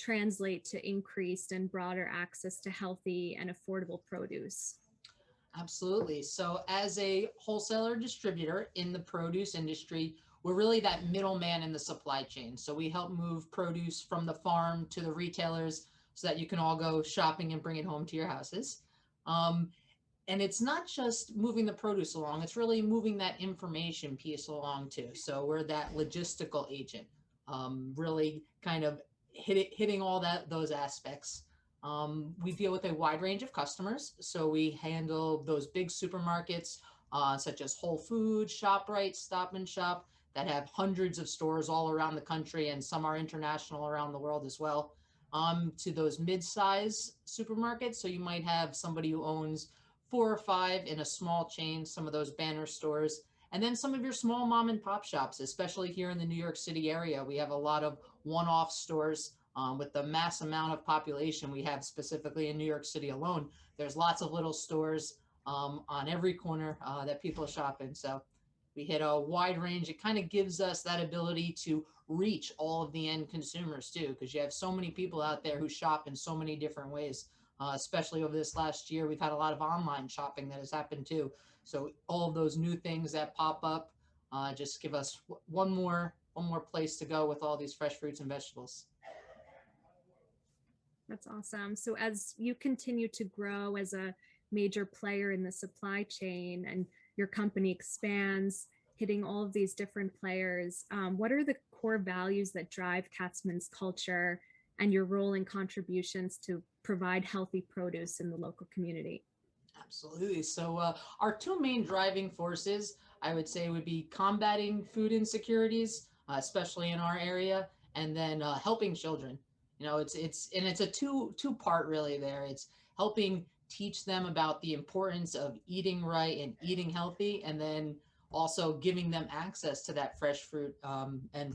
translate to increased and broader access to healthy and affordable produce? Absolutely. So, as a wholesaler distributor in the produce industry, we're really that middleman in the supply chain. So, we help move produce from the farm to the retailers so that you can all go shopping and bring it home to your houses. Um, and it's not just moving the produce along, it's really moving that information piece along too. So, we're that logistical agent, really kind of hitting all those aspects. We deal with a wide range of customers. So we handle those big supermarkets, such as Whole Foods, ShopRite, Stop and Shop, that have hundreds of stores all around the country, and some are international around the world as well. To those mid-size supermarkets. So you might have somebody who owns four or five in a small chain, some of those banner stores. And then some of your small mom and pop shops, especially here in the New York City area. We have a lot of one-off stores with the mass amount of population we have specifically in New York City alone. There's lots of little stores on every corner that people shop in. So we hit a wide range. It kind of gives us that ability to reach all of the end consumers too, because you have so many people out there who shop in so many different ways. Especially over this last year, we've had a lot of online shopping that has happened too. So all of those new things that pop up just give us one more place to go with all these fresh fruits and vegetables. That's awesome. So as you continue to grow as a major player in the supply chain and your company expands, hitting all of these different players, what are the core values that drive Katzman's culture and your role and contributions to provide healthy produce in the local community? Absolutely. So our two main driving forces, I would say, would be combating food insecurities, especially in our area, and then helping children. It's a two part really there. It's helping teach them about the importance of eating right and eating healthy, and then also giving them access to that fresh fruit and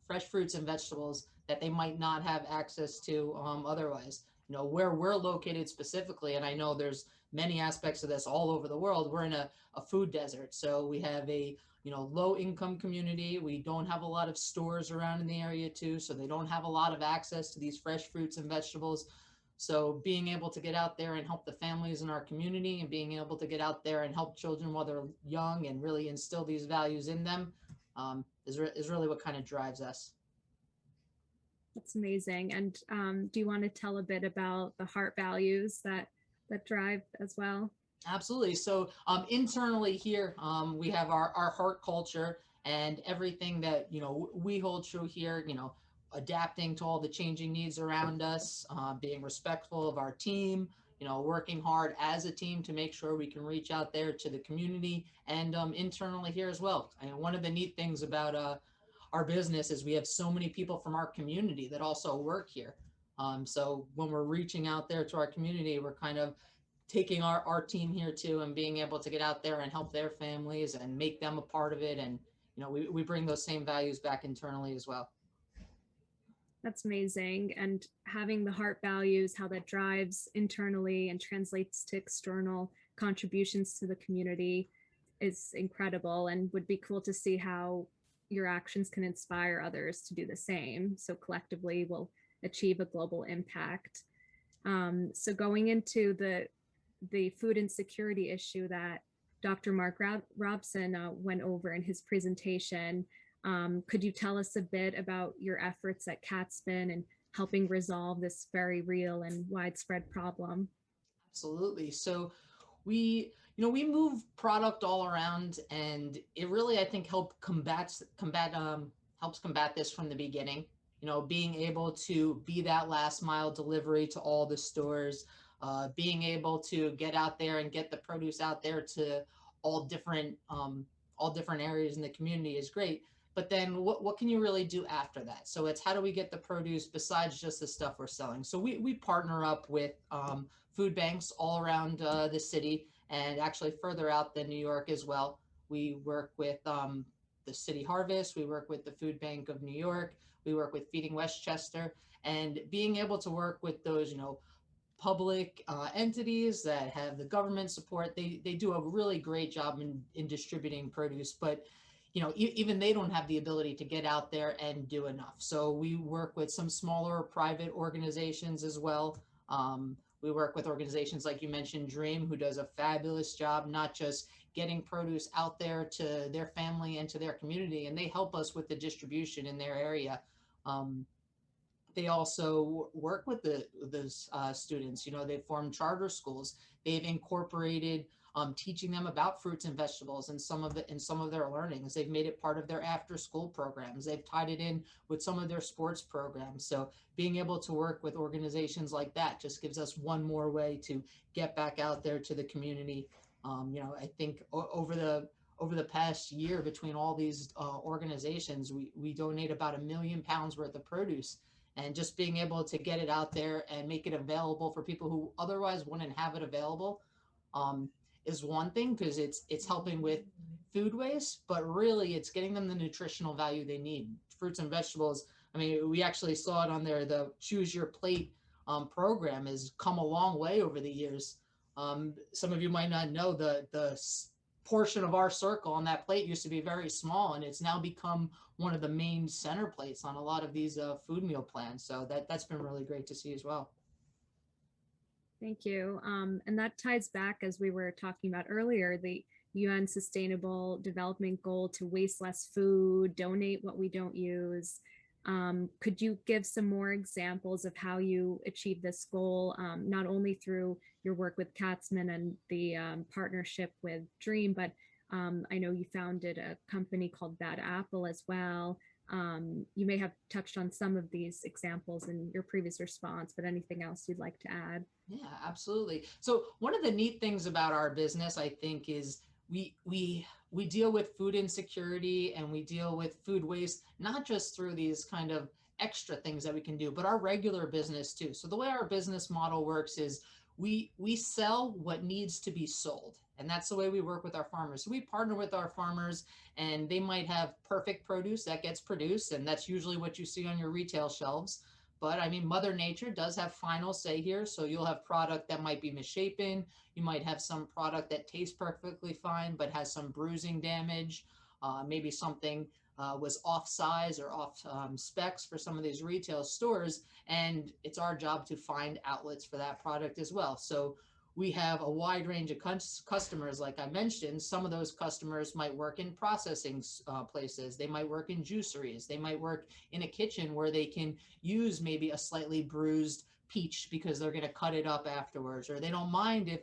fresh fruits and vegetables that they might not have access to otherwise. Where we're located specifically, and I know there's many aspects of this all over the world. We're in a food desert. So we have a low income community. We don't have a lot of stores around in the area too. So they don't have a lot of access to these fresh fruits and vegetables. So being able to get out there and help the families in our community, and being able to get out there and help children while they're young and really instill these values in them is really what kind of drives us. That's amazing. And do you want to tell a bit about the heart values that drive as well? Absolutely. So internally here, we have our heart culture and everything that, we hold true here, adapting to all the changing needs around us, being respectful of our team, working hard as a team to make sure we can reach out there to the community and internally here as well. And one of the neat things about our business is we have so many people from our community that also work here. So when we're reaching out there to our community, we're kind of taking our team here too and being able to get out there and help their families and make them a part of it. And, we bring those same values back internally as well. That's amazing. And having the heart values, how that drives internally and translates to external contributions to the community is incredible, and would be cool to see how your actions can inspire others to do the same. So collectively we'll achieve a global impact. So going into the food insecurity issue that Dr. Mark Robson went over in his presentation, could you tell us a bit about your efforts at Katzman and helping resolve this very real and widespread problem? Absolutely. So we move product all around, and it really, I think, helps combat this from the beginning. Being able to be that last mile delivery to all the stores, being able to get out there and get the produce out there to all different areas in the community is great. But then what can you really do after that? So it's how do we get the produce besides just the stuff we're selling? So we partner up with food banks all around the city, and actually further out than New York as well. We work with the City Harvest. We work with the Food Bank of New York. We work with Feeding Westchester, and being able to work with those, public entities that have the government support. They do a really great job in distributing produce. But even they don't have the ability to get out there and do enough. So we work with some smaller private organizations as well. We work with organizations like you mentioned, Dream, who does a fabulous job, not just getting produce out there to their family and to their community, and they help us with the distribution in their area. Um, they also work with those students. They've formed charter schools. They've incorporated teaching them about fruits and vegetables and some of their learnings. They've made it part of their after school programs. They've tied it in with some of their sports programs. So being able to work with organizations like that just gives us one more way to get back out there to the community. I think over the past year, between all these organizations, we donate about 1 million pounds worth of produce, and just being able to get it out there and make it available for people who otherwise wouldn't have it available um, is one thing, because it's helping with food waste, but really it's getting them the nutritional value they need. Fruits and vegetables. I mean, we actually saw it on there. The Choose Your Plate program has come a long way over the years. Some of you might not know the portion of our circle on that plate used to be very small, and it's now become one of the main center plates on a lot of these food meal plans. So that's been really great to see as well. Thank you. And that ties back, as we were talking about earlier, the UN Sustainable Development Goal to waste less food, donate what we don't use. Could you give some more examples of how you achieve this goal, not only through your work with Katzman and the partnership with Dream, but I know you founded a company called Bad Apple as well. You may have touched on some of these examples in your previous response, but anything else you'd like to add? Yeah, absolutely. So one of the neat things about our business, I think, is we deal with food insecurity and we deal with food waste, not just through these kind of extra things that we can do, but our regular business too. So the way our business model works is we sell what needs to be sold. And that's the way we work with our farmers. So we partner with our farmers, and they might have perfect produce that gets produced, and that's usually what you see on your retail shelves. But I mean, Mother Nature does have final say here. So you'll have product that might be misshapen. You might have some product that tastes perfectly fine, but has some bruising damage. Maybe something was off size or off specs for some of these retail stores. And it's our job to find outlets for that product as well. So we have a wide range of customers, like I mentioned. Some of those customers might work in processing places. They might work in juiceries. They might work in a kitchen where they can use maybe a slightly bruised peach because they're going to cut it up afterwards, or they don't mind if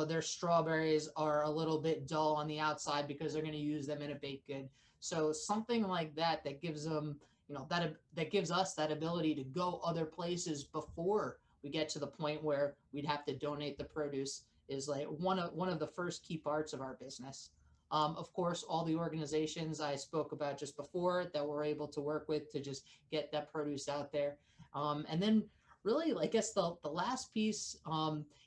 their strawberries are a little bit dull on the outside because they're going to use them in a baked good. So something like that gives them that gives us that ability to go other places before we get to the point where we'd have to donate the produce, is like one of the first key parts of our business. Of course, all the organizations I spoke about just before that we're able to work with to just get that produce out there. And then really, I guess the last piece,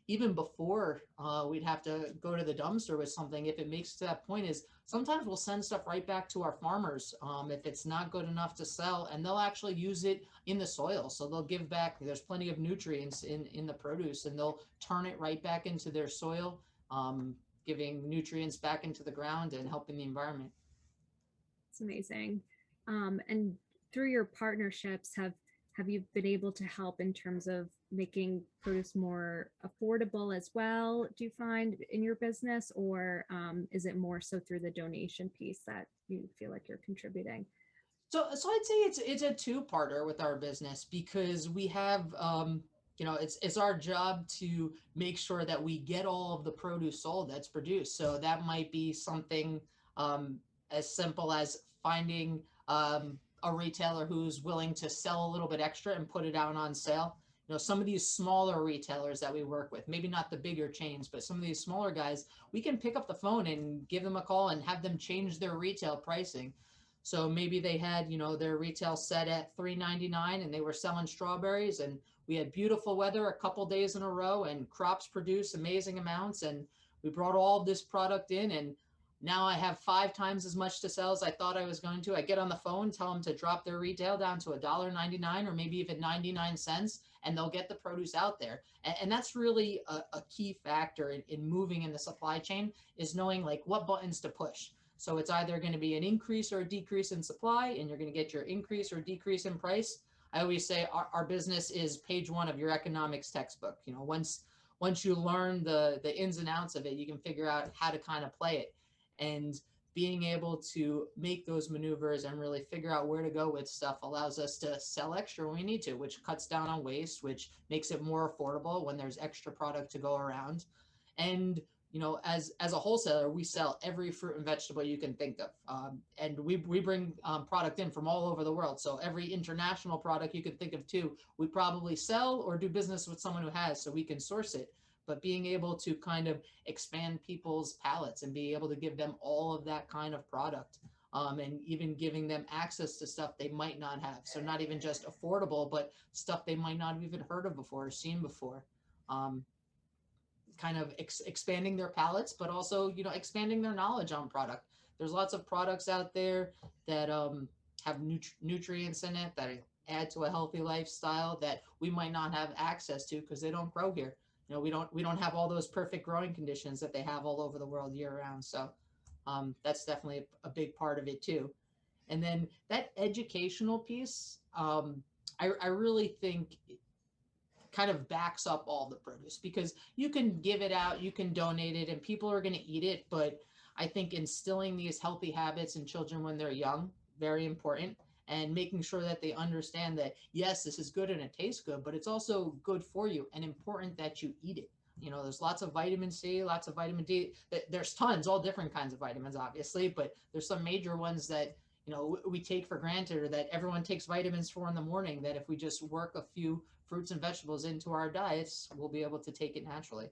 even before we'd have to go to the dumpster with something, if it makes to that point, is sometimes we'll send stuff right back to our farmers if it's not good enough to sell, and they'll actually use it in the soil. So they'll give back, there's plenty of nutrients in the produce, and they'll turn it right back into their soil, giving nutrients back into the ground and helping the environment. It's amazing. And through your partnerships, have you been able to help in terms of making produce more affordable as well, do you find, in your business? Or is it more so through the donation piece that you feel like you're contributing? So I'd say it's a two-parter with our business, because we have it's our job to make sure that we get all of the produce sold that's produced. So that might be something as simple as finding a retailer who's willing to sell a little bit extra and put it out on sale. Some of these smaller retailers that we work with, maybe not the bigger chains, but some of these smaller guys, we can pick up the phone and give them a call and have them change their retail pricing. So maybe they had, their retail set at $3.99 and they were selling strawberries, and we had beautiful weather a couple days in a row and crops produce amazing amounts. And we brought all of this product in, and now I have 5 times as much to sell as I thought I was going to. I get on the phone, tell them to drop their retail down to $1.99 or maybe even 99 cents, and they'll get the produce out there. And that's really a key factor in moving in the supply chain, is knowing like what buttons to push. So it's either going to be an increase or a decrease in supply, and you're going to get your increase or decrease in price. I always say our business is page one of your economics textbook. You know, once you learn the ins and outs of it, you can figure out how to kind of play it. And being able to make those maneuvers and really figure out where to go with stuff allows us to sell extra when we need to, which cuts down on waste, which makes it more affordable when there's extra product to go around. And you know, as a wholesaler, we sell every fruit and vegetable you can think of, and we bring product in from all over the world. So every international product you can think of too, we probably sell or do business with someone who has, so we can source it. But being able to kind of expand people's palettes and be able to give them all of that kind of product, and even giving them access to stuff they might not have. So not even just affordable, but stuff they might not have even heard of before or seen before. Um, Kind of expanding their palettes, but also, you know, expanding their knowledge on product. There's lots of products out there that have nutrients in it that add to a healthy lifestyle that we might not have access to because they don't grow here. You know, we don't have all those perfect growing conditions that they have all over the world year round. So that's definitely a big part of it too. And then that educational piece, I really think kind of backs up all the produce, because you can give it out, you can donate it, and people are going to eat it. But I think instilling these healthy habits in children when they're young, very important, and making sure that they understand that, yes, this is good and it tastes good, but it's also good for you and important that you eat it. You know, there's lots of vitamin C, lots of vitamin D. There's tons, all different kinds of vitamins, obviously, but there's some major ones that, you know, we take for granted, or that everyone takes vitamins for in the morning, that if we just work a few fruits and vegetables into our diets, we'll be able to take it naturally.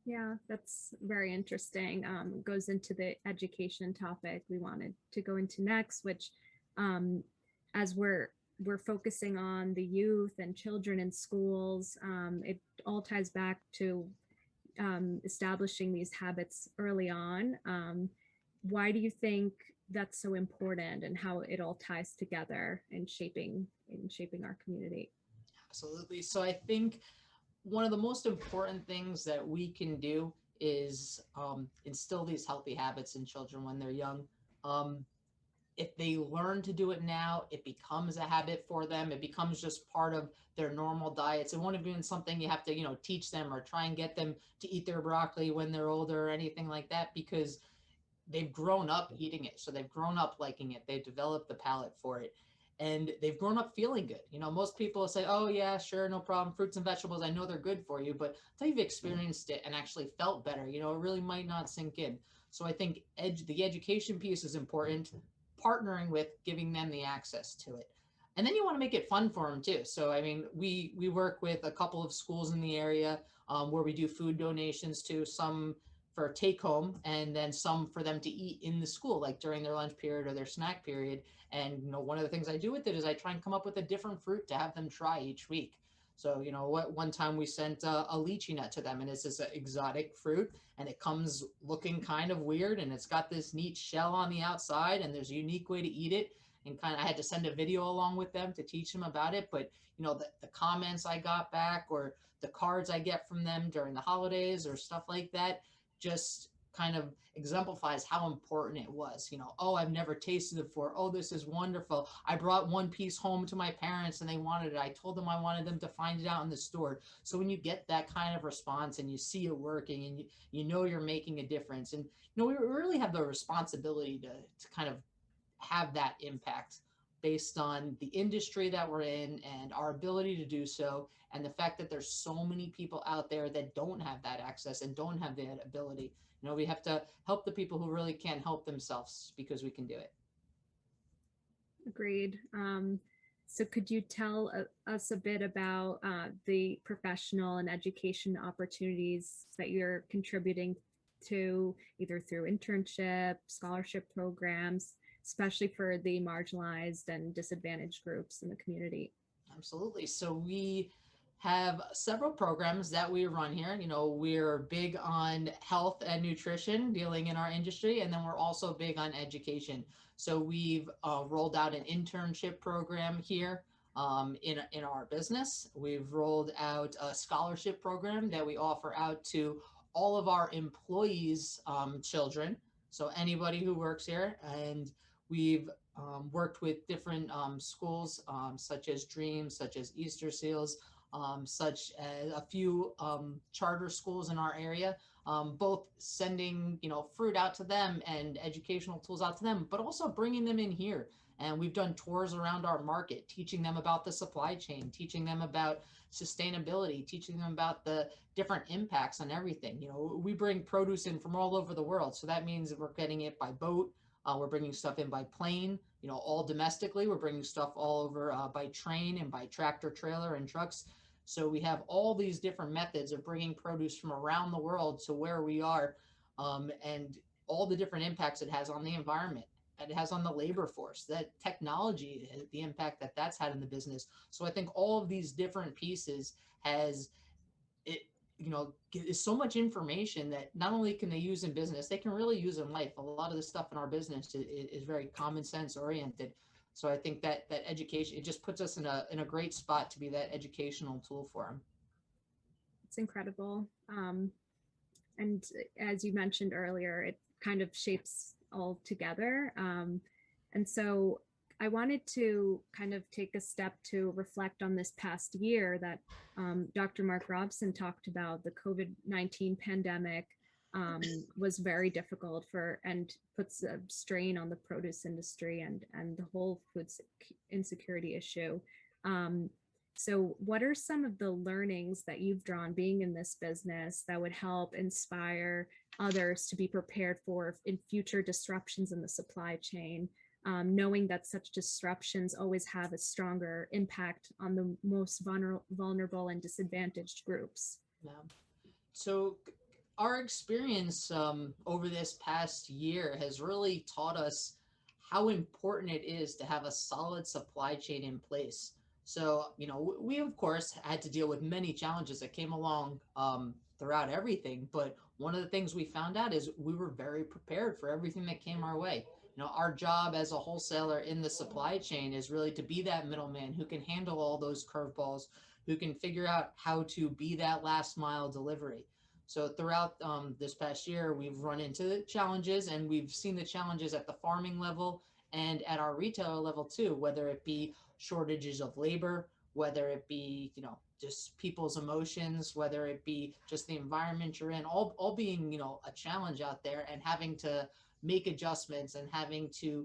Yeah, that's very interesting. Goes into the education topic we wanted to go into next, which, um, as we're focusing on the youth and children in schools, it all ties back to establishing these habits early on. Why do you think that's so important, and how it all ties together in shaping our community? Absolutely. So I think one of the most important things that we can do is instill these healthy habits in children when they're young. Um, if they learn to do it now, it becomes a habit for them. It becomes just part of their normal diets. It won't have been something you have to, you know, teach them or try and get them to eat their broccoli when they're older or anything like that, because they've grown up eating it. So they've grown up liking it. They've developed the palate for it. And they've grown up feeling good. You know, most people say, oh, yeah, sure, no problem. Fruits and vegetables, I know they're good for you. But until you've experienced it and actually felt better, you know, it really might not sink in. So I think the education piece is important, partnering with giving them the access to it. And then you want to make it fun for them too. So, I mean, we work with a couple of schools in the area where we do food donations to, some for take home, and then some for them to eat in the school, like during their lunch period or their snack period. And, you know, one of the things I do with it is I try and come up with a different fruit to have them try each week. So, you know, what one time we sent a lychee nut to them, and it's this exotic fruit, and it comes looking kind of weird, and it's got this neat shell on the outside, and there's a unique way to eat it. And kind of, I had to send a video along with them to teach them about it. But, you know, the comments I got back, or the cards I get from them during the holidays or stuff like that, just kind of exemplifies how important it was. You know, oh, I've never tasted it before. Oh, this is wonderful. I brought one piece home to my parents and they wanted it. I told them I wanted them to find it out in the store. So when you get that kind of response and you see it working, and you know you're making a difference, and you know, we really have the responsibility to kind of have that impact based on the industry that we're in and our ability to do so, and the fact that there's so many people out there that don't have that access and don't have that ability. You know, we have to help the people who really can't help themselves, because we can do it. Agreed. So could you tell us a bit about the professional and education opportunities that you're contributing to, either through internship, scholarship programs, especially for the marginalized and disadvantaged groups in the community? Absolutely. So we have several programs that we run here. You know, we're big on health and nutrition dealing in our industry, and then we're also big on education. So we've rolled out an internship program here in our business. We've rolled out a scholarship program that we offer out to all of our employees' children. So anybody who works here, and we've worked with different schools, such as Dreams, such as Easter Seals, such as a few charter schools in our area, both sending fruit out to them and educational tools out to them, but also bringing them in here. And we've done tours around our market, teaching them about the supply chain, teaching them about sustainability, teaching them about the different impacts on everything. We bring produce in from all over the world, so that means we're getting it by boat. We're bringing stuff in by plane, all domestically. We're bringing stuff all over by train and by tractor trailer and trucks. So we have all these different methods of bringing produce from around the world to where we are, and all the different impacts it has on the environment. It has on the labor force, that technology, the impact that that's had in the business. So I think all of these different pieces has it, is so much information that not only can they use in business, they can really use in life. A lot of the stuff in our business is very common sense oriented. So I think that education, it just puts us in a great spot to be that educational tool for them. It's incredible. And as you mentioned earlier, it kind of shapes all together. And so I wanted to kind of take a step to reflect on this past year that Dr. Mark Robson talked about. The COVID-19 pandemic was very difficult and puts a strain on the produce industry and the whole food insecurity issue. So what are some of the learnings that you've drawn being in this business that would help inspire others to be prepared for in future disruptions in the supply chain, knowing that such disruptions always have a stronger impact on the most vulnerable and disadvantaged groups? Yeah. So our experience over this past year has really taught us how important it is to have a solid supply chain in place. So, we of course had to deal with many challenges that came along throughout everything. But one of the things we found out is we were very prepared for everything that came our way. Our job as a wholesaler in the supply chain is really to be that middleman who can handle all those curveballs, who can figure out how to be that last mile delivery. So throughout this past year, we've run into challenges, and we've seen the challenges at the farming level and at our retailer level too, whether it be shortages of labor, whether it be, just people's emotions, whether it be just the environment you're in, all being, a challenge out there, and having to make adjustments and having to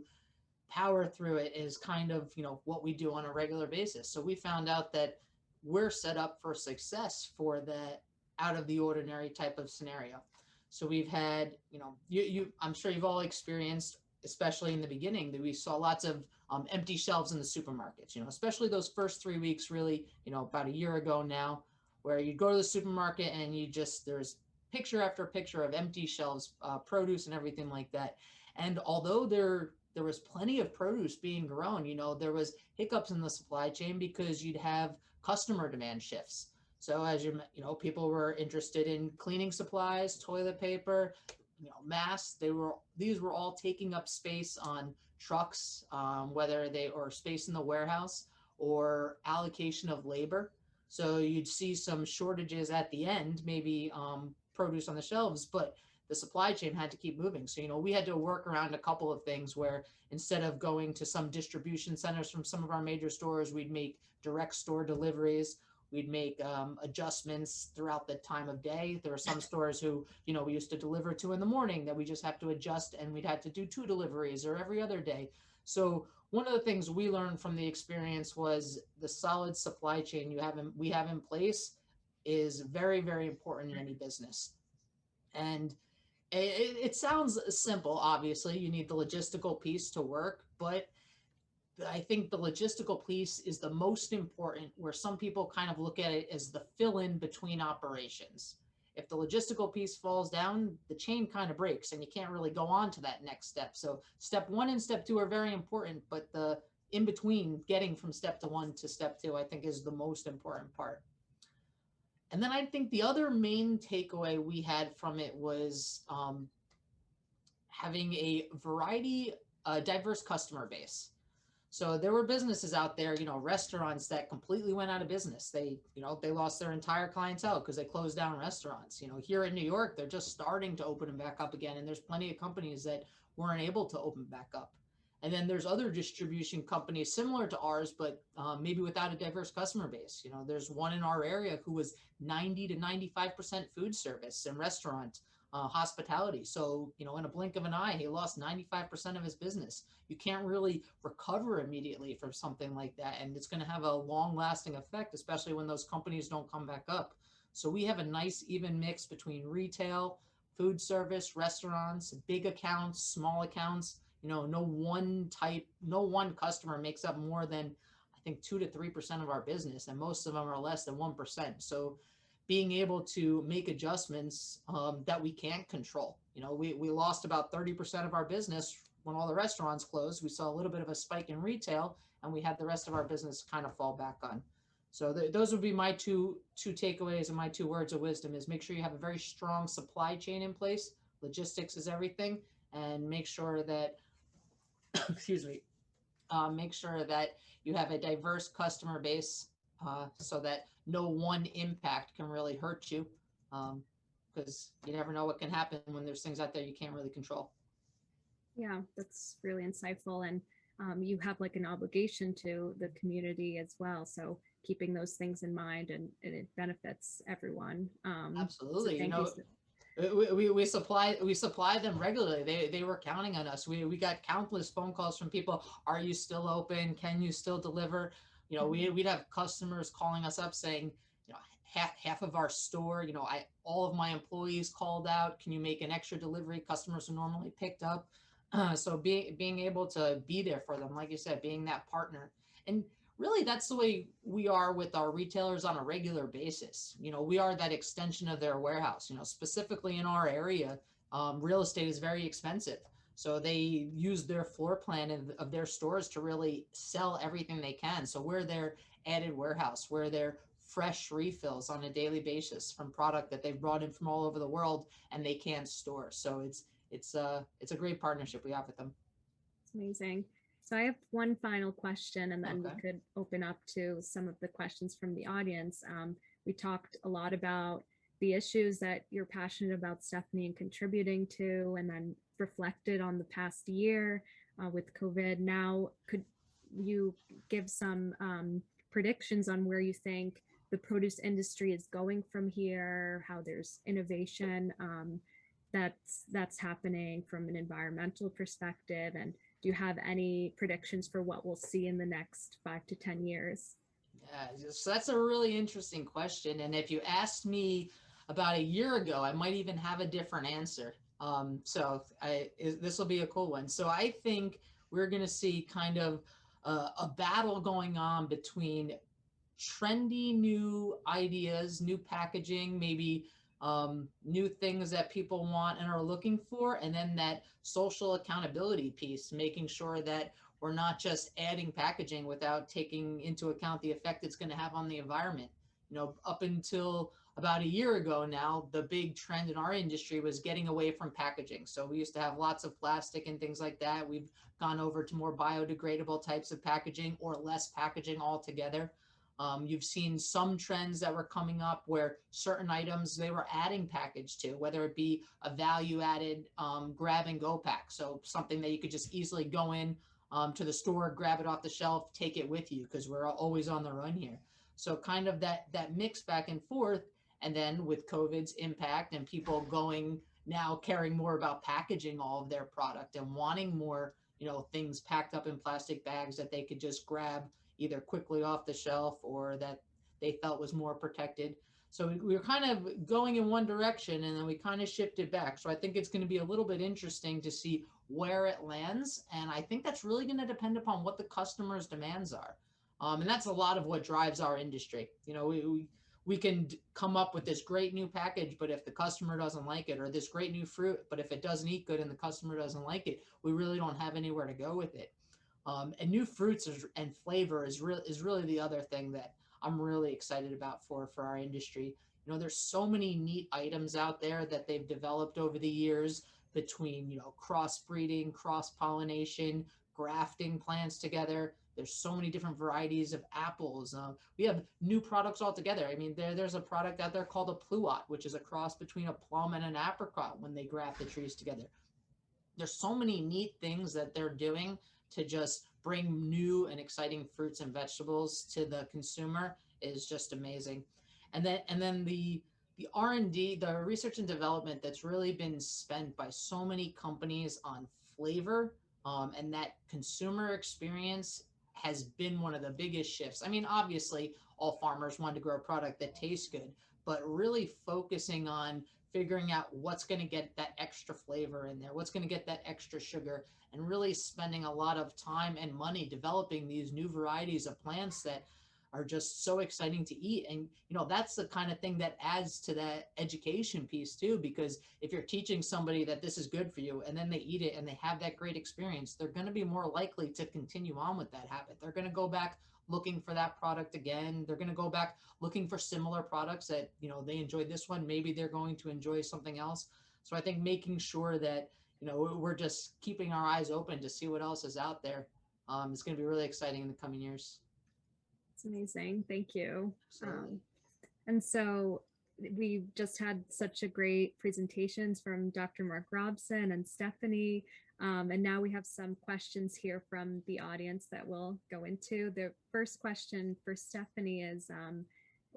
power through it is kind of, what we do on a regular basis. So we found out that we're set up for success for that out of the ordinary type of scenario. So we've had, I'm sure you've all experienced, especially in the beginning, that we saw lots of empty shelves in the supermarkets, especially those first 3 weeks, really, about a year ago now, where you go to the supermarket and there's picture after picture of empty shelves, produce and everything like that. And although there was plenty of produce being grown, there was hiccups in the supply chain because you'd have customer demand shifts. So as people were interested in cleaning supplies, toilet paper, masks. These were all taking up space on trucks, whether or space in the warehouse or allocation of labor. So you'd see some shortages at the end, maybe produce on the shelves, but the supply chain had to keep moving. So, we had to work around a couple of things where instead of going to some distribution centers from some of our major stores, we'd make direct store deliveries. We'd make adjustments throughout the time of day. There are some stores who, we used to deliver to in the morning that we just have to adjust, and we'd have to do 2 deliveries or every other day. So one of the things we learned from the experience was the solid supply chain we have in place is very, very important in any business. And it sounds simple. Obviously, you need the logistical piece to work, but I think the logistical piece is the most important, where some people kind of look at it as the fill-in between operations. If the logistical piece falls down, the chain kind of breaks and you can't really go on to that next step. So step 1 and step 2 are very important, but the in between, getting from step 1 to step 2, I think is the most important part. And then I think the other main takeaway we had from it was having a diverse customer base. So there were businesses out there, restaurants that completely went out of business. They lost their entire clientele because they closed down restaurants. Here in New York, they're just starting to open them back up again. And there's plenty of companies that weren't able to open back up. And then there's other distribution companies similar to ours, but maybe without a diverse customer base. There's one in our area who was 90 to 95% food service and restaurant hospitality. So, in a blink of an eye, he lost 95% of his business. You can't really recover immediately from something like that. And it's going to have a long lasting effect, especially when those companies don't come back up. So we have a nice even mix between retail, food service, restaurants, big accounts, small accounts. No one customer makes up more than, I think, 2 to 3% of our business, and most of them are less than 1%. So being able to make adjustments that we can't control. We lost about 30% of our business when all the restaurants closed. We saw a little bit of a spike in retail, and we had the rest of our business kind of fall back on. So those would be my two takeaways, and my 2 words of wisdom is make sure you have a very strong supply chain in place. Logistics is everything, and make sure that excuse me, make sure that you have a diverse customer base so that no one impact can really hurt you, because you never know what can happen when there's things out there you can't really control. Yeah, that's really insightful. And you have like an obligation to the community as well. So keeping those things in mind, and it benefits everyone. So Absolutely. thank you. We supply them regularly. They were counting on us. We got countless phone calls from people. Are you still open? Can you still deliver? We'd have customers calling us up saying, half of our store, all of my employees called out. Can you make an extra delivery? Customers are normally picked up. So being able to be there for them, like you said, being that partner. And really that's the way we are with our retailers on a regular basis. We are that extension of their warehouse. Specifically in our area, real estate is very expensive. So they use their floor plan of their stores to really sell everything they can. So we're their added warehouse. We're their fresh refills on a daily basis from product that they've brought in from all over the world and they can't store. So it's a great partnership we have with them. It's amazing. So I have one final question, and then Okay. we could open up to some of the questions from the audience. We talked a lot about the issues that you're passionate about, Stefanie, and contributing to, and then reflected on the past year with COVID. Now, could you give some predictions on where you think the produce industry is going from here, how there's innovation that's happening from an environmental perspective, and do you have any predictions for what we'll see in the next 5 to 10 years? Yeah, so that's a really interesting question. And if you asked me about a year ago, I might even have a different answer. This will be a cool one. So I think we're going to see kind of a battle going on between trendy new ideas, new packaging, maybe new things that people want and are looking for, and then that social accountability piece, making sure that we're not just adding packaging without taking into account the effect it's going to have on the environment. Up until about a year ago now, the big trend in our industry was getting away from packaging. So we used to have lots of plastic and things like that. We've gone over to more biodegradable types of packaging or less packaging altogether. You've seen some trends that were coming up where certain items they were adding package to, whether it be a value added grab and go pack. So something that you could just easily go in to the store, grab it off the shelf, take it with you, because we're always on the run here. So kind of that mix back and forth. And then with COVID's impact and people going now caring more about packaging all of their product and wanting more, things packed up in plastic bags that they could just grab either quickly off the shelf or that they felt was more protected. So we were kind of going in one direction and then we kind of shifted back. So I think it's going to be a little bit interesting to see where it lands. And I think that's really going to depend upon what the customer's demands are. And that's a lot of what drives our industry. We can come up with this great new package, but if the customer doesn't like it, or this great new fruit, but if it doesn't eat good and the customer doesn't like it, we really don't have anywhere to go with it. And new fruits and flavor is really the other thing that I'm really excited about for our industry. There's so many neat items out there that they've developed over the years between, crossbreeding, cross pollination, grafting plants together. There's so many different varieties of apples. We have new products altogether. I mean, there's a product out there called a pluot, which is a cross between a plum and an apricot when they graft the trees together. There's so many neat things that they're doing to just bring new and exciting fruits and vegetables to the consumer is just amazing. And then the R&D, the research and development that's really been spent by so many companies on flavor, and that consumer experience has been one of the biggest shifts. I mean, obviously, all farmers want to grow a product that tastes good, but really focusing on figuring out what's going to get that extra flavor in there, what's going to get that extra sugar, and really spending a lot of time and money developing these new varieties of plants that are just so exciting to eat. And that's the kind of thing that adds to that education piece too, because if you're teaching somebody that this is good for you and then they eat it and they have that great experience, they're going to be more likely to continue on with that habit. They're going to go back looking for that product again. They're going to go back looking for similar products that they enjoyed this one, maybe they're going to enjoy something else. So I think making sure that we're just keeping our eyes open to see what else is out there, is going to be really exciting in the coming years. It's amazing. Thank you. Absolutely. And so we just had such a great presentations from Dr. Mark Robson and Stefanie. And now we have some questions here from the audience that we'll go into. The first question for Stefanie is,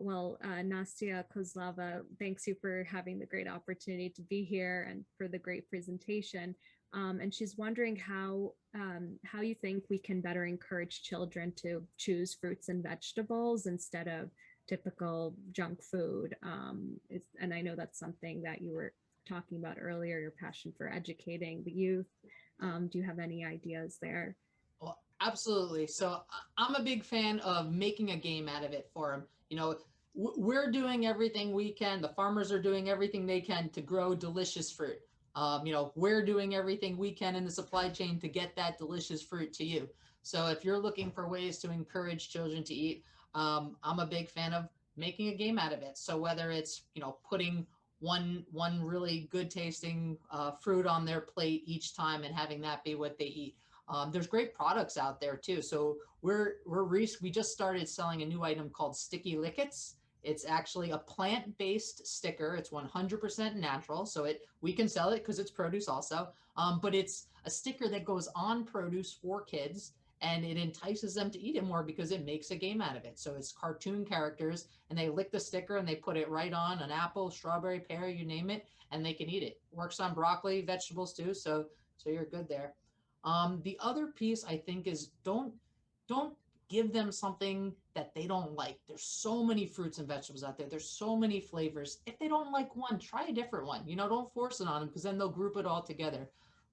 Nastya Kozlova, thanks you for having the great opportunity to be here and for the great presentation. And she's wondering how you think we can better encourage children to choose fruits and vegetables instead of typical junk food. And I know that's something that you were talking about earlier, your passion for educating the youth. Do you have any ideas there? Well, absolutely. So I'm a big fan of making a game out of it for them. We're doing everything we can. The farmers are doing everything they can to grow delicious fruit. We're doing everything we can in the supply chain to get that delicious fruit to you. So if you're looking for ways to encourage children to eat, I'm a big fan of making a game out of it. So whether it's putting one really good tasting fruit on their plate each time and having that be what they eat. There's great products out there too. So we just started selling a new item called Sticky Lickets. It's actually a plant-based sticker. It's 100% natural, so we can sell it because it's produce also. But it's a sticker that goes on produce for kids, and it entices them to eat it more because it makes a game out of it. So it's cartoon characters, and they lick the sticker and they put it right on an apple, strawberry, pear, you name it, and they can eat it. Works on broccoli, vegetables too, so you're good there. The other piece I think is don't give them something that they don't like. There's so many fruits and vegetables out there. There's so many flavors. If they don't like one, try a different one. Don't force it on them because then they'll group it all together.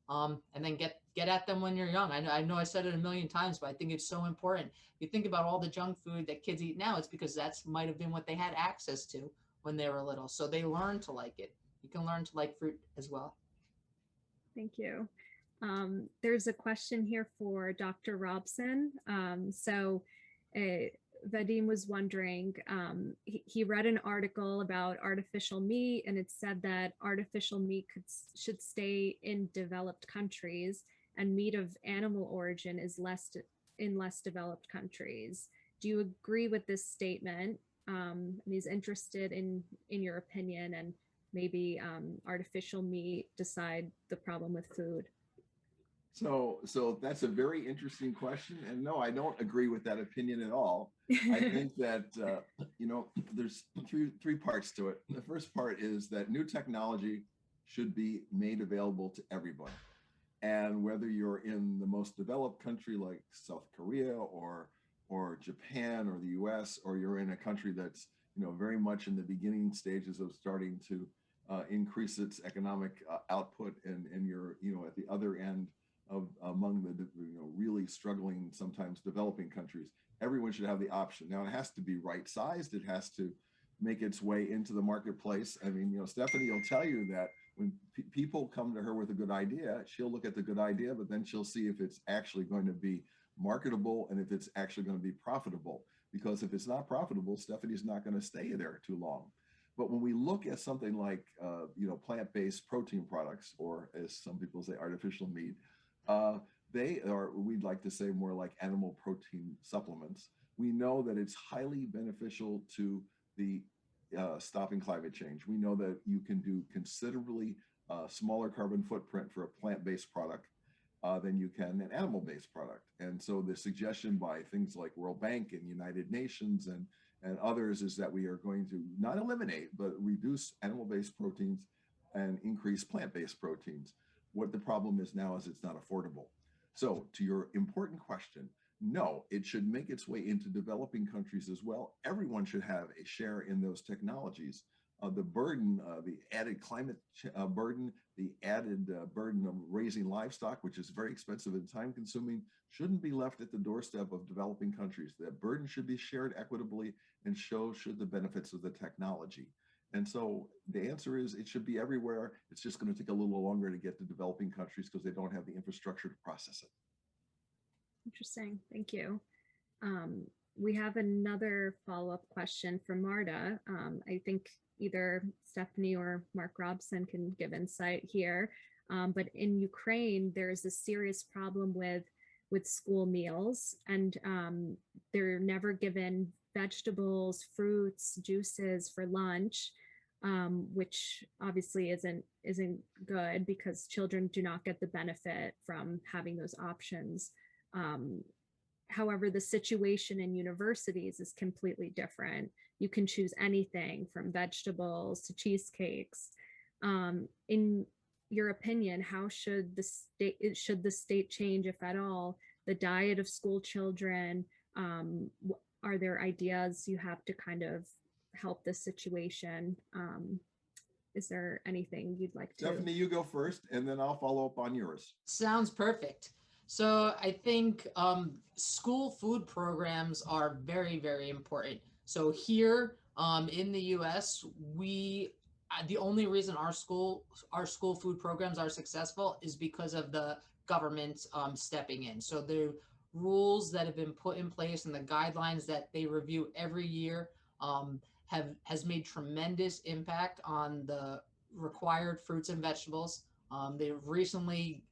And then get at them when you're young. I know I said it a million times, but I think it's so important. If you think about all the junk food that kids eat now, it's because that's might have been what they had access to when they were little. So they learn to like it. You can learn to like fruit as well. Thank you. There's a question here for Dr. Robson. Vadim was wondering, he read an article about artificial meat, and it said that artificial meat should stay in developed countries, and meat of animal origin is in less developed countries. Do you agree with this statement? And he's interested in your opinion, and maybe artificial meat decide the problem with food. So that's a very interesting question. And no, I don't agree with that opinion at all. I think that, there's three parts to it. The first part is that new technology should be made available to everyone. And whether you're in the most developed country like South Korea or Japan or the US, or you're in a country that's, very much in the beginning stages of starting to increase its economic output, and you're, at the other end of among the really struggling, sometimes developing countries, everyone should have the option. Now it has to be right sized. It has to make its way into the marketplace. I mean, Stefanie will tell you that when people come to her with a good idea, she'll look at the good idea, but then she'll see if it's actually going to be marketable and if it's actually going to be profitable. Because if it's not profitable, Stefanie's not going to stay there too long. But when we look at something like, plant-based protein products, or as some people say, artificial meat, They are, we'd like to say, more like animal protein supplements. We know that it's highly beneficial to the stopping climate change. We know that you can do considerably smaller carbon footprint for a plant-based product than you can an animal-based product. And so the suggestion by things like World Bank and United Nations and others is that we are going to not eliminate, but reduce animal-based proteins and increase plant-based proteins. What the problem is now is it's not affordable. So to your important question, no, it should make its way into developing countries as well. Everyone should have a share in those technologies. The burden, the added climate burden, the added burden of raising livestock, which is very expensive and time consuming, shouldn't be left at the doorstep of developing countries. That burden should be shared equitably and should the benefits of the technology. And so the answer is it should be everywhere. It's just going to take a little longer to get to developing countries because they don't have the infrastructure to process it. Interesting. Thank you. We have another follow-up question from Marta. I think either Stefanie or Mark Robson can give insight here. But in Ukraine, there's a serious problem with school meals, and they're never given vegetables, fruits, juices for lunch, which obviously isn't good because children do not get the benefit from having those options. However, the situation in universities is completely different. You can choose anything from vegetables to cheesecakes. In your opinion, how should the state change, if at all, the diet of school children? Are there ideas you have to kind of help this situation? Is there anything you'd like to? Stefanie, you go first, and then I'll follow up on yours. Sounds perfect. So I think school food programs are very, very important. So here in the U.S., the only reason our school food programs are successful is because of the government stepping in. So the rules that have been put in place and the guidelines that they review every year has made tremendous impact on the required fruits and vegetables. They've recently,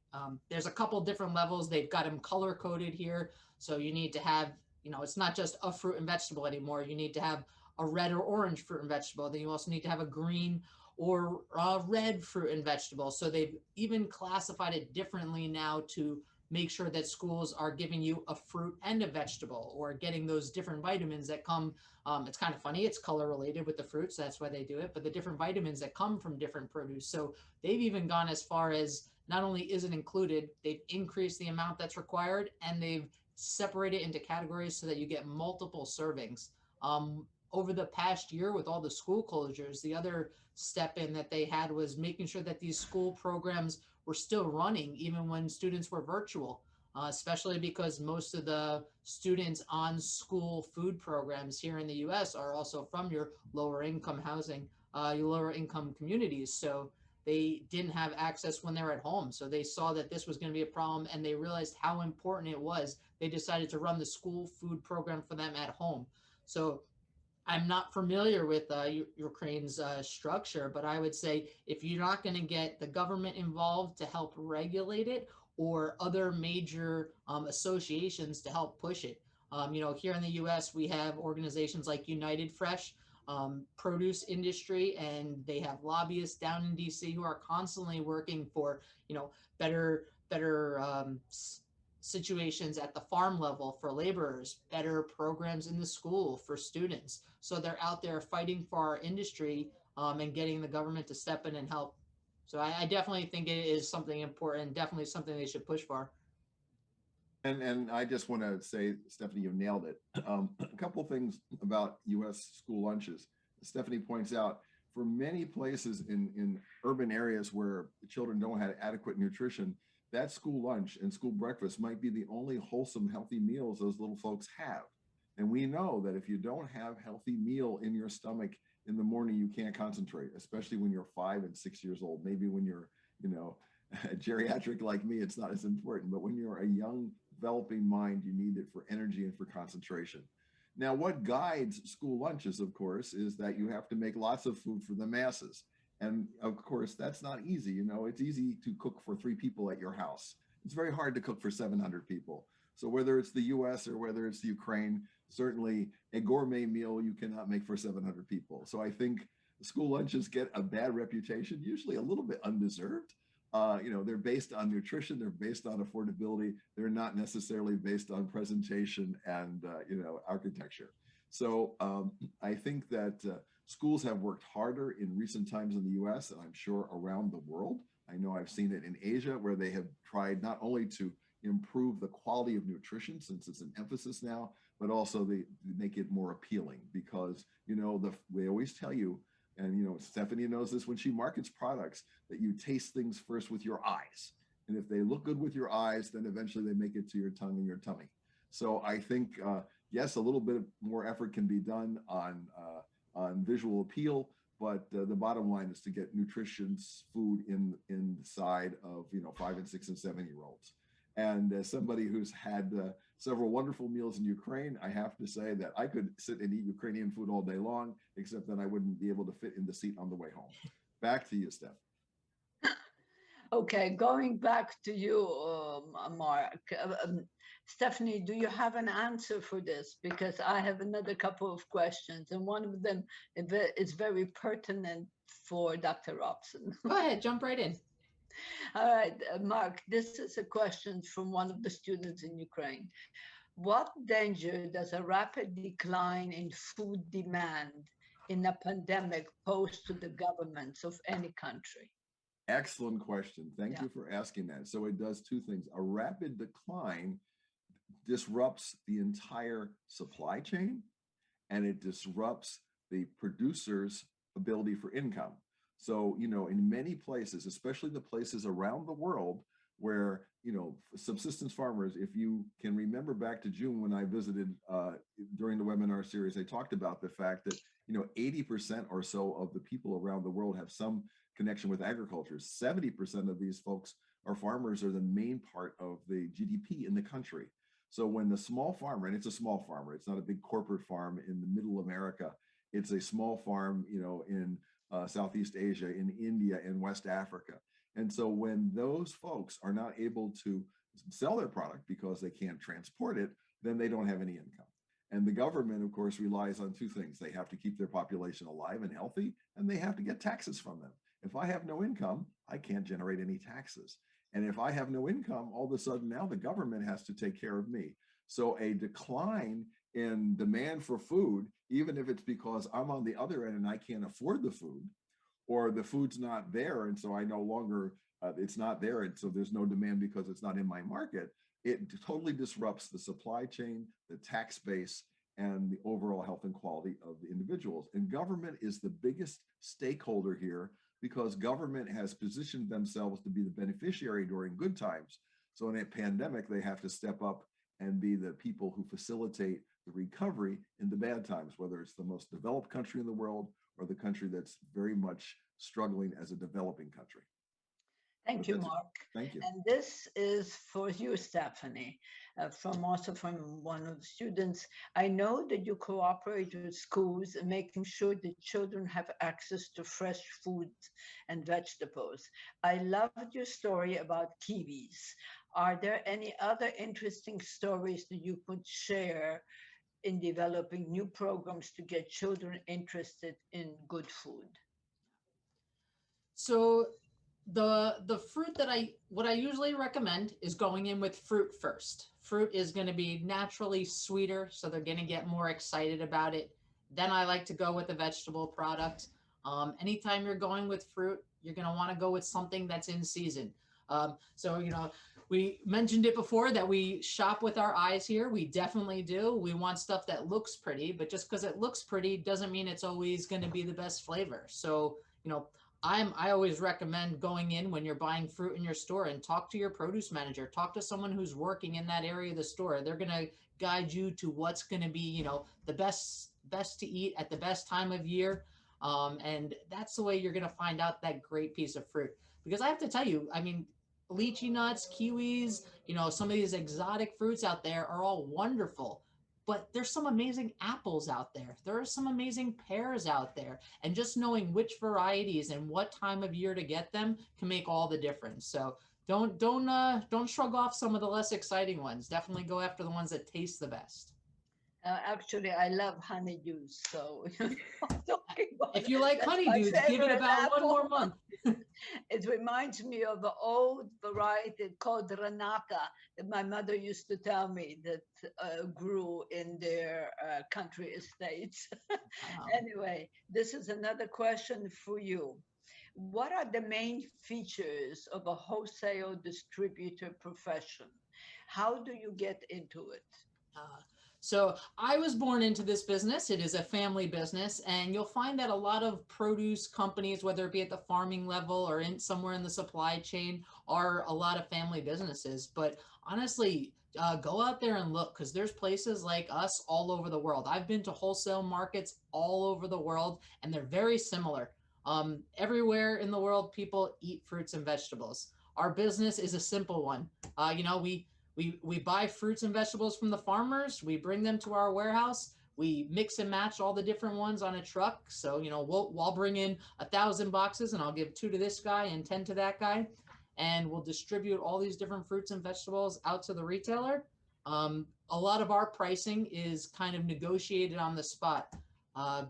there's a couple different levels. They've got them color coded here. So you need to have, it's not just a fruit and vegetable anymore. You need to have a red or orange fruit and vegetable. Then you also need to have a green or red fruit and vegetable. So they've even classified it differently now to make sure that schools are giving you a fruit and a vegetable, or getting those different vitamins that come. It's kind of funny, it's color related with the fruits, so that's why they do it, but the different vitamins that come from different produce. So they've even gone as far as not only is it included, they've increased the amount that's required, and they've separated into categories so that you get multiple servings. Over the past year with all the school closures, the other step in that they had was making sure that these school programs were still running even when students were virtual, especially because most of the students on school food programs here in the US are also from your lower income housing, your lower income communities. So they didn't have access when they were at home. So they saw that this was going to be a problem, and they realized how important it was. They decided to run the school food program for them at home. So I'm not familiar with Ukraine's structure, but I would say if you're not going to get the government involved to help regulate it, or other major associations to help push it. Here in the U.S., we have organizations like United Fresh, produce industry, and they have lobbyists down in D.C. who are constantly working for, better situations at the farm level for laborers, better programs in the school for students. So they're out there fighting for our industry and getting the government to step in and help. So I definitely think it is something important, definitely something they should push for. And I just want to say, Stefanie, you nailed it. A couple things about U.S. school lunches. Stefanie points out, for many places in urban areas where children don't have adequate nutrition, that school lunch and school breakfast might be the only wholesome, healthy meals those little folks have. And we know that if you don't have healthy meal in your stomach in the morning, you can't concentrate, especially when you're 5 and 6 years old. Maybe when you're, geriatric like me, it's not as important, but when you're a young, developing mind, you need it for energy and for concentration. Now, what guides school lunches, of course, is that you have to make lots of food for the masses. And of course, that's not easy. It's easy to cook for 3 people at your house. it's very hard to cook for 700 people. So whether it's the US or whether it's the Ukraine, certainly a gourmet meal you cannot make for 700 people. So I think school lunches get a bad reputation, usually a little bit undeserved. They're based on nutrition, they're based on affordability, they're not necessarily based on presentation and architecture. So I think that schools have worked harder in recent times in the US, and I'm sure around the world. I know I've seen it in Asia, where they have tried not only to improve the quality of nutrition, since it's an emphasis now, but also they make it more appealing, because we always tell you, and Stefanie knows this when she markets products, that you taste things first with your eyes, and if they look good with your eyes, then eventually they make it to your tongue and your tummy. So I think yes, a little bit more effort can be done on visual appeal, but the bottom line is to get nutritious food in the side of 5 and 6 and 7-year-olds. And as somebody who's had several wonderful meals in Ukraine, I have to say that I could sit and eat Ukrainian food all day long, except that I wouldn't be able to fit in the seat on the way home. Back to you, Steph. Okay, going back to you, Mark. Stefanie, do you have an answer for this? Because I have another couple of questions, and one of them is very pertinent for Dr. Robson. Go ahead, jump right in. All right, Mark, this is a question from one of the students in Ukraine. What danger does a rapid decline in food demand in a pandemic pose to the governments of any country? Excellent question. Thank you for asking that. So it does two things. A rapid decline disrupts the entire supply chain, and it disrupts the producer's ability for income. So, in many places, especially the places around the world where, subsistence farmers, if you can remember back to June when I visited during the webinar series, I talked about the fact that, 80% or so of the people around the world have some connection with agriculture. 70% of these folks are farmers, are the main part of the GDP in the country. So when the small farmer, and it's a small farmer, it's not a big corporate farm in the middle America, it's a small farm, in Southeast Asia, in India, in West Africa. And so when those folks are not able to sell their product because they can't transport it, then they don't have any income. And the government, of course, relies on two things. They have to keep their population alive and healthy, and they have to get taxes from them. If I have no income, I can't generate any taxes. And if I have no income, all of a sudden now the government has to take care of me. So a decline in demand for food, even if it's because I'm on the other end and I can't afford the food, or the food's not there, and so I no longer, it's not there, and so there's no demand because it's not in my market, it totally disrupts the supply chain, the tax base, and the overall health and quality of the individuals. And government is the biggest stakeholder here, because government has positioned themselves to be the beneficiary during good times. So in a pandemic, they have to step up and be the people who facilitate the recovery in the bad times, whether it's the most developed country in the world or the country that's very much struggling as a developing country. Thank you, Mark. Thank you. And this is for you, Stefanie, from one of the students. I know that you cooperate with schools in making sure that children have access to fresh foods and vegetables. I loved your story about kiwis. Are there any other interesting stories that you could share in developing new programs to get children interested in good food? So the fruit that what I usually recommend is going in with fruit first. Fruit is going to be naturally sweeter, so they're going to get more excited about it. Then I like to go with a vegetable product. Anytime you're going with fruit, you're going to want to go with something that's in season. So, we mentioned it before that we shop with our eyes here. We definitely do. We want stuff that looks pretty, but just because it looks pretty doesn't mean it's always going to be the best flavor. So, I always recommend going in when you're buying fruit in your store and talk to your produce manager, talk to someone who's working in that area of the store. They're going to guide you to what's going to be, the best to eat at the best time of year. And that's the way you're going to find out that great piece of fruit. Because I have to tell you, lychee nuts, kiwis, some of these exotic fruits out there are all wonderful. But there's some amazing apples out there. There are some amazing pears out there. And just knowing which varieties and what time of year to get them can make all the difference. So don't shrug off some of the less exciting ones. Definitely go after the ones that taste the best. Actually, I love honeydews, so talking about If you like that's my honeydews, give it favorite about one apple. more month. It reminds me of an old variety called Renata that my mother used to tell me that grew in their country estates. Wow. Anyway, this is another question for you. What are the main features of a wholesale distributor profession? How do you get into it? Uh, so I was born into this business. It is a family business, and you'll find that a lot of produce companies, whether it be at the farming level or in somewhere in the supply chain, are a lot of family businesses. But honestly, go out there and look, because there's places like us all over the world. I've been to wholesale markets all over the world, and they're very similar. Everywhere in the world, people eat fruits and vegetables. Our business is a simple one. We buy fruits and vegetables from the farmers. We bring them to our warehouse. We mix and match all the different ones on a truck. So, I'll bring in 1,000 boxes and I'll give 2 to this guy and 10 to that guy. And we'll distribute all these different fruits and vegetables out to the retailer. A lot of our pricing is kind of negotiated on the spot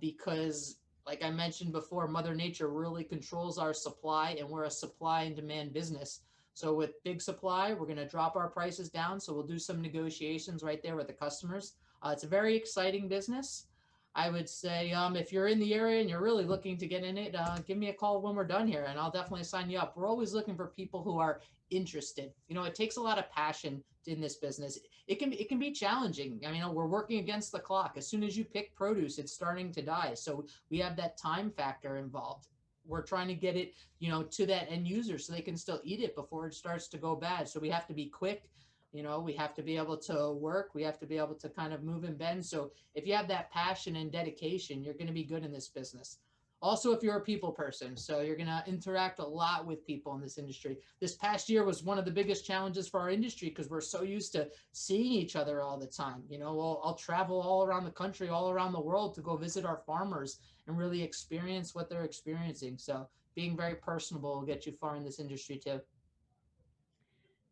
because, like I mentioned before, Mother Nature really controls our supply, and we're a supply and demand business. So with big supply, we're going to drop our prices down. So we'll do some negotiations right there with the customers. It's a very exciting business. I would say if you're in the area and you're really looking to get in it, give me a call when we're done here and I'll definitely sign you up. We're always looking for people who are interested. It takes a lot of passion in this business. It can be challenging. I mean, we're working against the clock. As soon as you pick produce, it's starting to die. So we have that time factor involved. We're trying to get it to that end user so they can still eat it before it starts to go bad. So we have to be quick. We have to be able to work. We have to be able to kind of move and bend. So if you have that passion and dedication, you're going to be good in this business. Also, if you're a people person, so you're going to interact a lot with people in this industry. This past year was one of the biggest challenges for our industry because we're so used to seeing each other all the time. I'll travel all around the country, all around the world to go visit our farmers and really experience what they're experiencing. So being very personable will get you far in this industry too.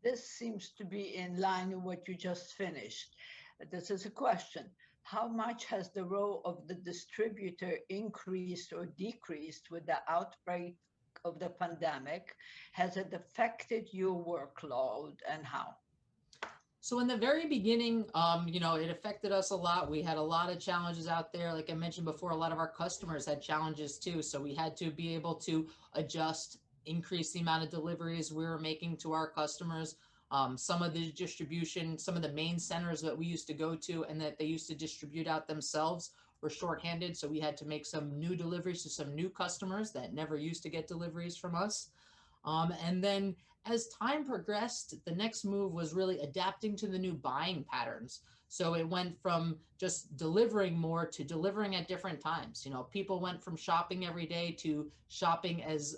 This seems to be in line with what you just finished. This is a question. How much has the role of the distributor increased or decreased with the outbreak of the pandemic? Has it affected your workload and how? So in the very beginning, it affected us a lot. We had a lot of challenges out there. Like I mentioned before, a lot of our customers had challenges too. So we had to be able to adjust, increase the amount of deliveries we were making to our customers. Some of the distribution, some of the main centers that we used to go to and that they used to distribute out themselves were shorthanded. So we had to make some new deliveries to some new customers that never used to get deliveries from us. And then as time progressed, the next move was really adapting to the new buying patterns. So it went from just delivering more to delivering at different times. People went from shopping every day to shopping as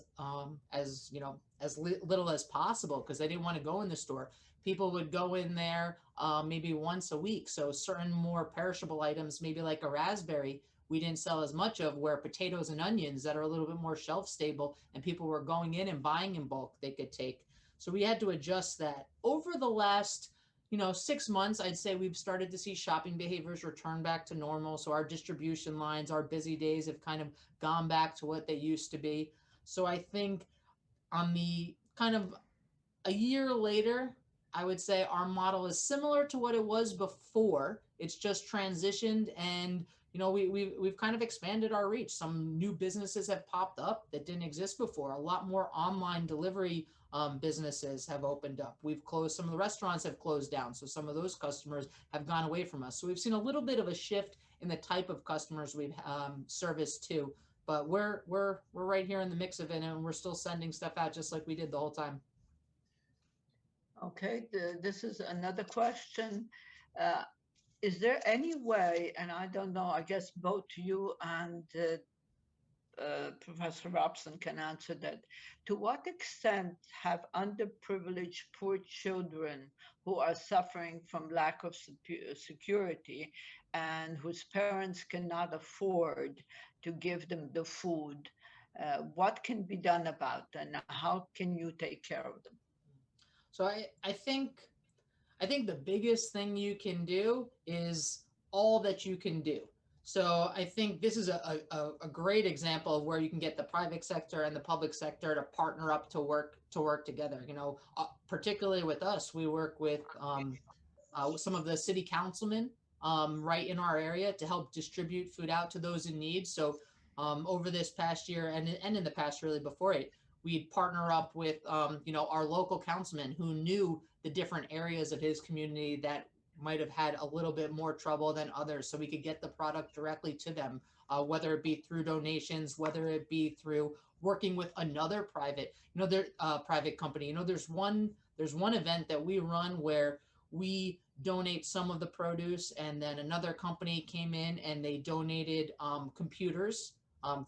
little as possible because they didn't want to go in the store. People would go in there maybe once a week. So certain more perishable items, maybe like a raspberry, we didn't sell as much of, where potatoes and onions that are a little bit more shelf stable and people were going in and buying in bulk, they could take. So we had to adjust that. Over the last 6 months, I'd say we've started to see shopping behaviors return back to normal. So our distribution lines, our busy days have kind of gone back to what they used to be. So I think on the kind of a year later, I would say our model is similar to what it was before. It's just transitioned, and we've kind of expanded our reach. Some new businesses have popped up that didn't exist before. A lot more online delivery businesses have opened up. We've closed, some of the restaurants have closed down, so some of those customers have gone away from us. So we've seen a little bit of a shift in the type of customers we've serviced too. But we're right here in the mix of it, and we're still sending stuff out just like we did the whole time. Okay, this is another question. Uh, is there any way, and I don't know, I guess both you and Professor Robson can answer that, to what extent have underprivileged poor children who are suffering from lack of security and whose parents cannot afford to give them the food, what can be done about that, and how can you take care of them? So I think the biggest thing you can do is all that you can do. So I think this is a great example of where you can get the private sector and the public sector to partner up to work together. You know, particularly with us, we work with some of the city councilmen right in our area to help distribute food out to those in need. So over this past year and in the past really before it, we'd partner up with you know, our local councilman who knew the different areas of his community that might have had a little bit more trouble than others, so we could get the product directly to them, whether it be through donations, whether it be through working with another private, you know, their private company. You know, there's one event that we run where we donate some of the produce, and then another company came in and they donated computers.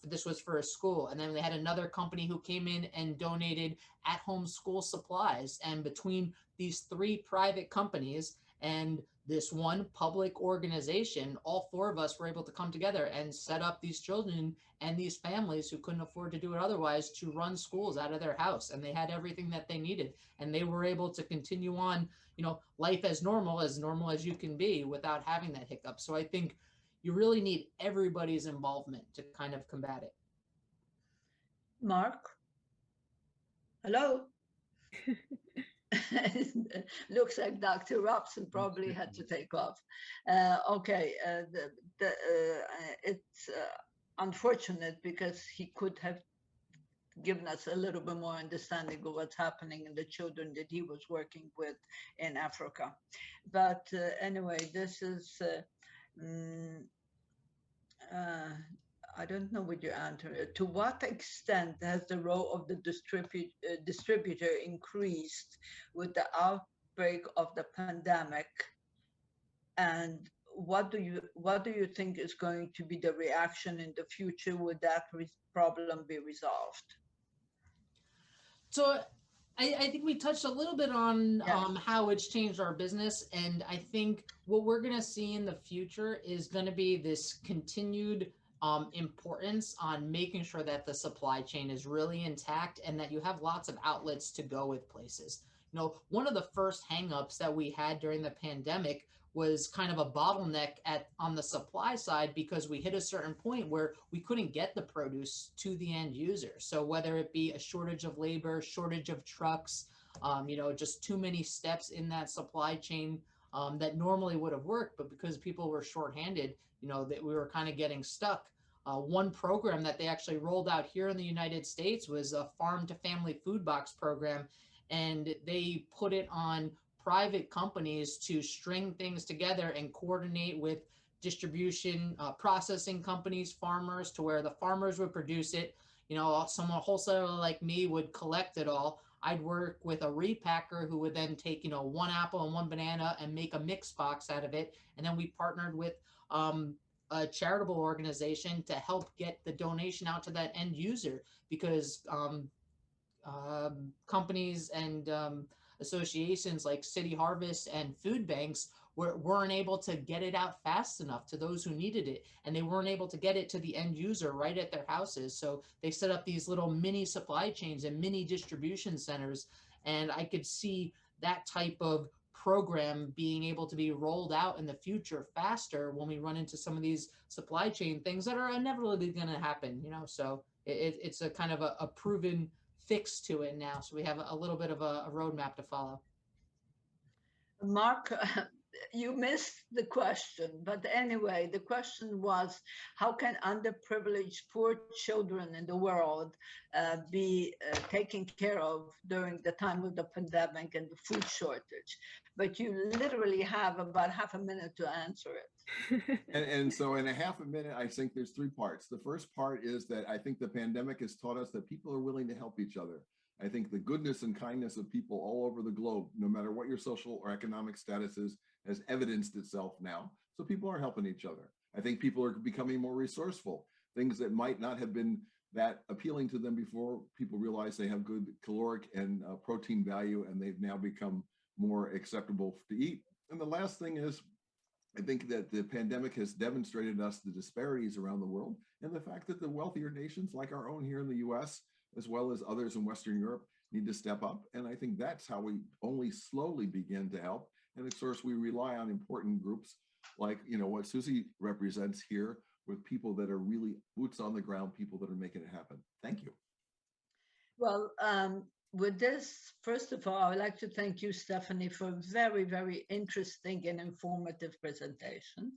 This was for a school, and then they had another company who came in and donated at-home school supplies. And between these three private companies and this one public organization, all four of us were able to come together and set up these children and these families who couldn't afford to do it otherwise to run schools out of their house. And they had everything that they needed, and they were able to continue on, you know, life as normal as you can be without having that hiccup. So I think you really need everybody's involvement to kind of combat it. Mark, hello? Looks like Dr. Robson probably had to take off. Okay, it's unfortunate because he could have given us a little bit more understanding of what's happening in the children that he was working with in Africa. But anyway, this is, I don't know what you answer. To what extent has the role of the distributor increased with the outbreak of the pandemic? And what do you think is going to be the reaction in the future? Would that problem be resolved? So I think we touched a little bit on how it's changed our business. And I think what we're going to see in the future is going to be this continued importance on making sure that the supply chain is really intact and that you have lots of outlets to go with places. You know, one of the first hangups that we had during the pandemic was kind of a bottleneck on the supply side, because we hit a certain point where we couldn't get the produce to the end user. So whether it be a shortage of labor, shortage of trucks, you know, just too many steps in that supply chain that normally would have worked, but because people were shorthanded, you know, that we were kind of getting stuck. One program that they actually rolled out here in the United States was a farm to family food box program, and they put it on private companies to string things together and coordinate with distribution, processing companies, farmers, to where the farmers would produce it. You know, someone, a wholesaler like me, would collect it all. I'd work with a repacker who would then take, you know, one apple and one banana and make a mix box out of it. And then we partnered with a charitable organization to help get the donation out to that end user, because companies and associations like City Harvest and food banks weren't able to get it out fast enough to those who needed it, and they weren't able to get it to the end user right at their houses. So they set up these little mini supply chains and mini distribution centers, and I could see that type of program being able to be rolled out in the future faster when we run into some of these supply chain things that are inevitably going to happen, you know. So it's a kind of a proven fix to it now. So we have a little bit of a roadmap to follow. Mark, you missed the question, but anyway, the question was, how can underprivileged poor children in the world be taken care of during the time of the pandemic and the food shortage? But you literally have about half a minute to answer it. And so in a half a minute, I think there's three parts. The first part is that I think the pandemic has taught us that people are willing to help each other. I think the goodness and kindness of people all over the globe, no matter what your social or economic status is, has evidenced itself now. So people are helping each other. I think people are becoming more resourceful. Things that might not have been that appealing to them before, people realize they have good caloric and protein value, and they've now become more acceptable to eat. And the last thing is, I think that the pandemic has demonstrated us the disparities around the world, and the fact that the wealthier nations like our own here in the US as well as others in Western Europe, need to step up. And I think that's how we only slowly begin to help. And of course, we rely on important groups like, what Susie represents here, with people that are really boots on the ground, people that are making it happen. Thank you. Well, with this, first of all, I would like to thank you, Stefanie, for a very, very interesting and informative presentation.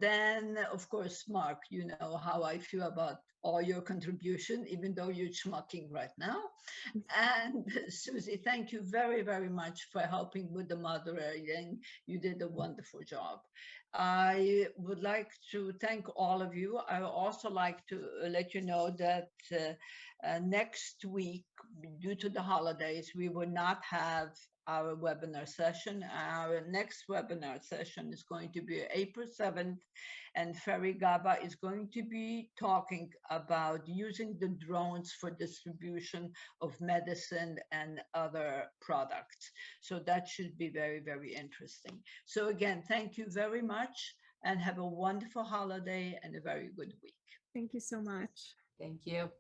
Then, of course, Mark, you know how I feel about all your contribution, even though you're schmucking right now. And Susie, thank you very, very much for helping with the moderating. You did a wonderful job. I would like to thank all of you. I would also like to let you know that next week, due to the holidays, we will not have our webinar session. Our next webinar session is going to be April 7th, and Ferry Gaba is going to be talking about using the drones for distribution of medicine and other products. So that should be very, very interesting. So again, thank you very much, and have a wonderful holiday and a very good week. Thank you so much. Thank you.